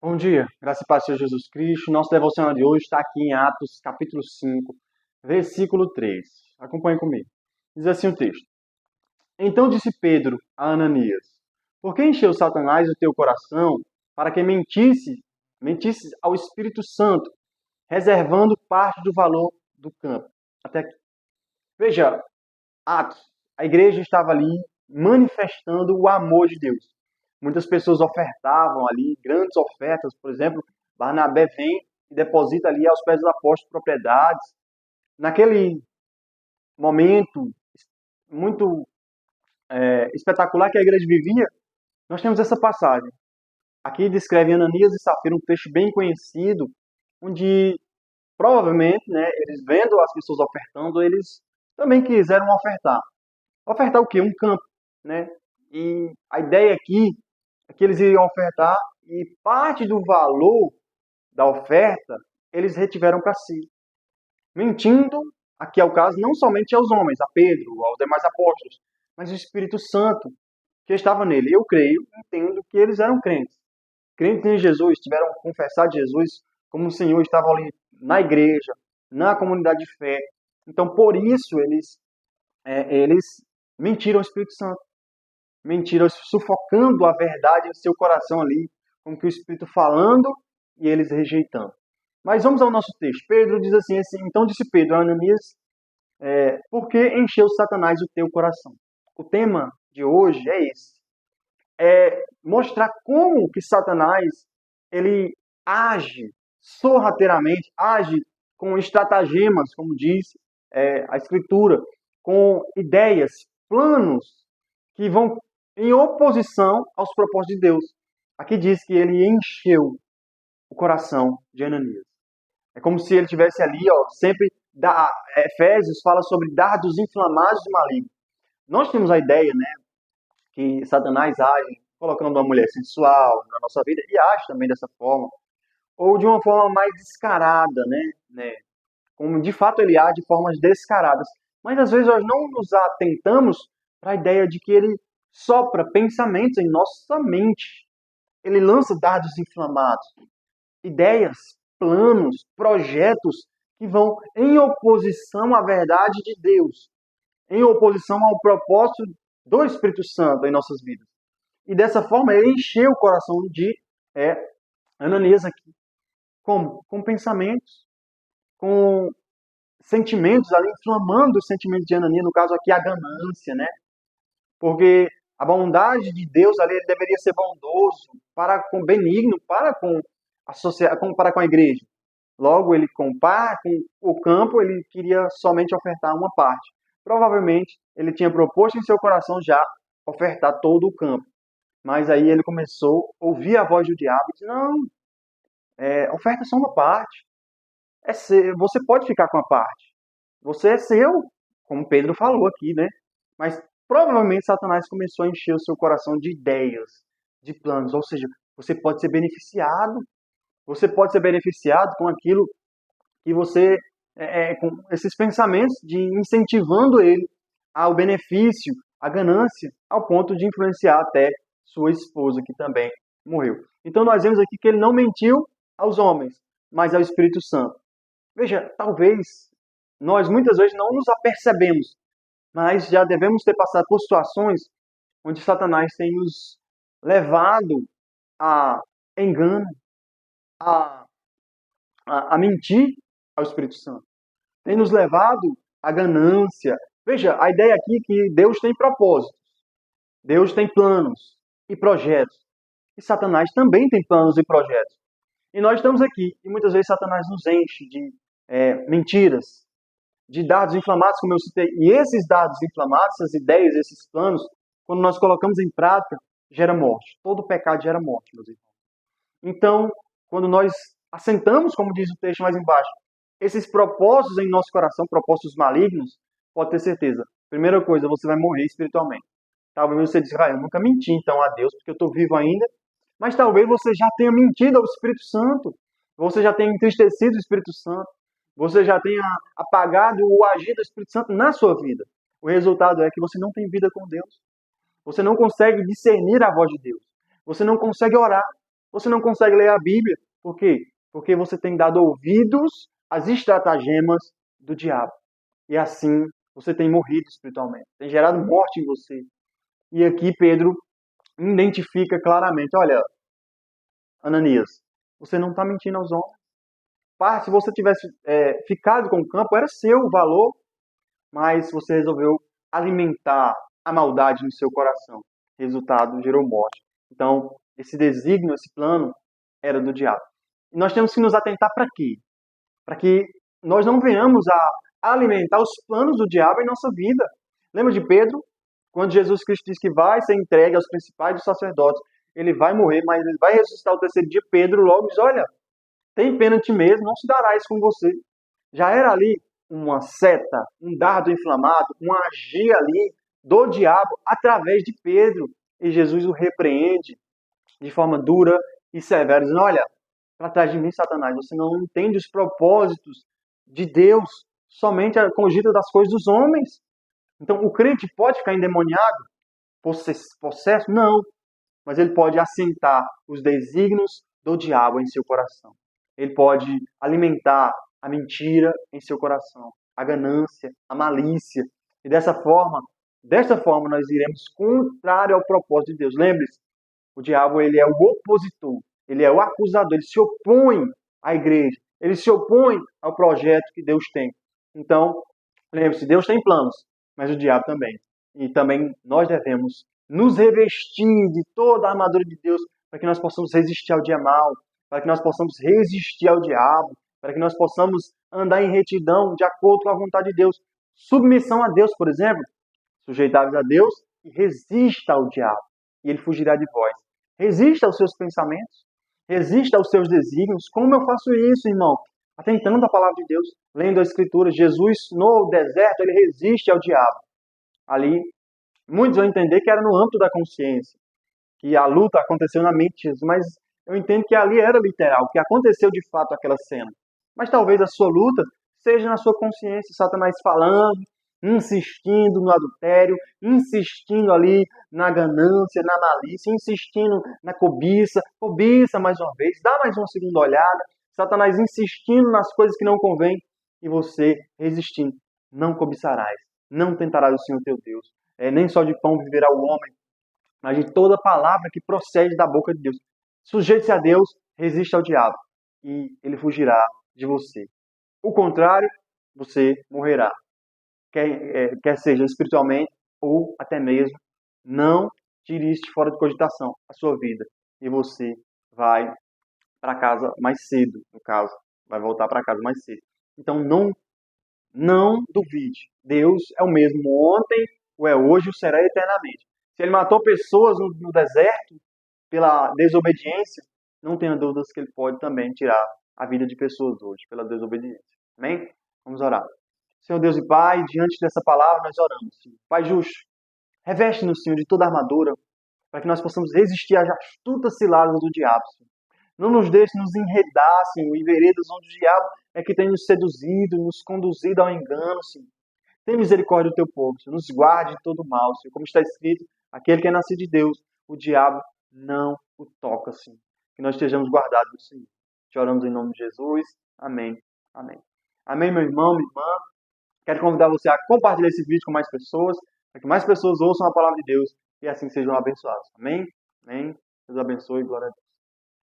Bom dia, graça e paz seja Jesus Cristo. Nosso devocional de hoje está aqui em Atos, capítulo 5, versículo 3. Acompanhe comigo. Diz assim o texto: Então disse Pedro a Ananias: Por que encheu Satanás o teu coração para que mentisse ao Espírito Santo, reservando parte do valor do campo? Até aqui. Veja, Atos, a igreja estava ali manifestando o amor de Deus. Muitas pessoas ofertavam ali grandes ofertas, por exemplo, Barnabé vem e deposita ali aos pés dos apóstolos propriedades. Naquele momento muito espetacular que a igreja vivia, nós temos essa passagem. Aqui descreve Ananias e Safira, um texto bem conhecido, onde provavelmente, né, eles vendo as pessoas ofertando, eles também quiseram ofertar. Ofertar o quê? Um campo, né? E a ideia aqui é que eles iriam ofertar e parte do valor da oferta eles retiveram para si. Mentindo, aqui é o caso, não somente aos homens, a Pedro, aos demais apóstolos, mas o Espírito Santo que estava nele. Eu creio, entendo que eles eram crentes. Crentes em Jesus, tiveram confessado Jesus como o Senhor, estava ali na igreja, na comunidade de fé. Então, por isso, eles mentiram ao Espírito Santo. Mentiram, sufocando a verdade em seu coração ali, com que o Espírito falando e eles rejeitando. Mas vamos ao nosso texto. Pedro diz assim, então disse Pedro a Ananias, por que encheu Satanás o teu coração? O tema de hoje é esse. É mostrar como que Satanás ele age sorrateiramente, age com estratagemas, como diz a Escritura, com ideias, planos que vão em oposição aos propósitos de Deus. Aqui diz que ele encheu o coração de Ananias. É como se ele tivesse ali, sempre Efésios fala sobre dardos inflamados de maligno. Nós temos a ideia, né, que Satanás age colocando uma mulher sensual na nossa vida e age também dessa forma, ou de uma forma mais descarada, né? Como de fato ele age de formas descaradas. Mas às vezes nós não nos atentamos para a ideia de que ele sopra pensamentos em nossa mente. Ele lança dardos inflamados, ideias, planos, projetos que vão em oposição à verdade de Deus, em oposição ao propósito do Espírito Santo em nossas vidas. E dessa forma ele encheu o coração de Ananias aqui. Como? Com pensamentos, com sentimentos ali, inflamando os sentimentos de Ananias, no caso aqui a ganância, né? Porque a bondade de Deus ali ele deveria ser bondoso, para com benigno, para com a sociedade, para com a igreja. Logo, ele compara com o campo, ele queria somente ofertar uma parte. Provavelmente, ele tinha proposto em seu coração já ofertar todo o campo. Mas aí ele começou a ouvir a voz do diabo e disse, não, oferta só uma parte. Você pode ficar com a parte. Você é seu, como Pedro falou aqui, né? Mas provavelmente Satanás começou a encher o seu coração de ideias, de planos. Ou seja, você pode ser beneficiado. Você pode ser beneficiado com aquilo que você, com esses pensamentos de incentivando ele ao benefício, à ganância, ao ponto de influenciar até sua esposa, que também morreu. Então nós vemos aqui que ele não mentiu aos homens, mas ao Espírito Santo. Veja, talvez nós muitas vezes não nos apercebemos, mas já devemos ter passado por situações onde Satanás tem nos levado a engano, a, a mentir ao Espírito Santo. Tem nos levado à ganância. Veja, a ideia aqui é que Deus tem propósitos, Deus tem planos e projetos. E Satanás também tem planos e projetos. E nós estamos aqui, e muitas vezes Satanás nos enche de mentiras, de dados inflamados, como eu citei. E esses dados inflamados, essas ideias, esses planos, quando nós colocamos em prática, gera morte. Todo pecado gera morte, meus irmãos. Então, quando nós assentamos, como diz o texto mais embaixo, esses propósitos em nosso coração, propósitos malignos, pode ter certeza. Primeira coisa, você vai morrer espiritualmente. Talvez você diga, eu nunca menti então a Deus, porque eu estou vivo ainda. Mas talvez você já tenha mentido ao Espírito Santo. Você já tenha entristecido o Espírito Santo. Você já tenha apagado o agir do Espírito Santo na sua vida. O resultado é que você não tem vida com Deus. Você não consegue discernir a voz de Deus. Você não consegue orar. Você não consegue ler a Bíblia. Por quê? Porque você tem dado ouvidos às estratagemas do diabo. E assim você tem morrido espiritualmente. Tem gerado morte em você. E aqui Pedro identifica claramente, olha, Ananias, você não está mentindo aos homens. Pá, se você tivesse ficado com o campo, era seu o valor, mas você resolveu alimentar a maldade no seu coração. Resultado, gerou morte. Então, esse desígnio, esse plano, era do diabo. E nós temos que nos atentar para quê? Para que nós não venhamos a alimentar os planos do diabo em nossa vida. Lembra de Pedro? Quando Jesus Cristo diz que vai ser entregue aos principais dos sacerdotes, ele vai morrer, mas ele vai ressuscitar o terceiro dia. Pedro logo diz, olha, tem pena de ti mesmo, não se dará isso com você. Já era ali uma seta, um dardo inflamado, um agir ali do diabo através de Pedro. E Jesus o repreende de forma dura e severa, dizendo, olha, para trás de mim, Satanás, você não entende os propósitos de Deus, somente cogita das coisas dos homens. Então, o crente pode ficar endemoniado, possesso? Não. Mas ele pode assentar os desígnios do diabo em seu coração. Ele pode alimentar a mentira em seu coração, a ganância, a malícia. E dessa forma nós iremos contrário ao propósito de Deus. Lembre-se, o diabo ele é o opositor, ele é o acusador, ele se opõe à igreja, ele se opõe ao projeto que Deus tem. Então, lembre-se, Deus tem planos, mas o diabo também. E também nós devemos nos revestir de toda a armadura de Deus para que nós possamos resistir ao dia mal, para que nós possamos resistir ao diabo, para que nós possamos andar em retidão de acordo com a vontade de Deus. Submissão a Deus, por exemplo, sujeitáveis a Deus e resista ao diabo, e ele fugirá de vós. Resista aos seus pensamentos, resista aos seus desígnios. Como eu faço isso, irmão? Atentando a palavra de Deus, lendo a Escritura. Jesus, no deserto, ele resiste ao diabo. Ali, muitos vão entender que era no âmbito da consciência, que a luta aconteceu na mente de Jesus, mas eu entendo que ali era literal, que aconteceu de fato aquela cena. Mas talvez a sua luta seja na sua consciência, Satanás falando, insistindo no adultério, insistindo ali na ganância, na malícia, insistindo na cobiça, mais uma vez, dá mais uma segunda olhada, Satanás insistindo nas coisas que não convêm e você resistindo. Não cobiçarás, não tentarás o Senhor teu Deus. Nem só de pão viverá o homem, mas de toda palavra que procede da boca de Deus. Sujeite-se a Deus, resista ao diabo e ele fugirá de você. O contrário, você morrerá. Quer seja espiritualmente ou até mesmo, não tire isso de fora de cogitação, a sua vida. E você vai para casa mais cedo, no caso. Vai voltar para casa mais cedo. Então não duvide. Deus é o mesmo ontem, ou é hoje, ou será eternamente. Se ele matou pessoas no deserto pela desobediência, não tenha dúvidas que ele pode também tirar a vida de pessoas hoje pela desobediência. Amém? Vamos orar. Senhor Deus e Pai, diante dessa palavra nós oramos. Pai justo, reveste-nos, Senhor, de toda a armadura, para que nós possamos resistir às astutas ciladas do diabo, Senhor. Não nos deixe nos enredar, Senhor, em veredas onde o diabo é que tem nos seduzido, nos conduzido ao engano, Senhor. Tem misericórdia do teu povo, Senhor. Nos guarde de todo mal, Senhor. Como está escrito, aquele que é nascido de Deus, o diabo não o toca, Senhor. Que nós estejamos guardados do Senhor. Te oramos em nome de Jesus. Amém. Amém. Amém, meu irmão, minha irmã. Quero convidar você a compartilhar esse vídeo com mais pessoas, para que mais pessoas ouçam a palavra de Deus e assim sejam abençoados. Amém? Amém. Deus abençoe e glória a Deus.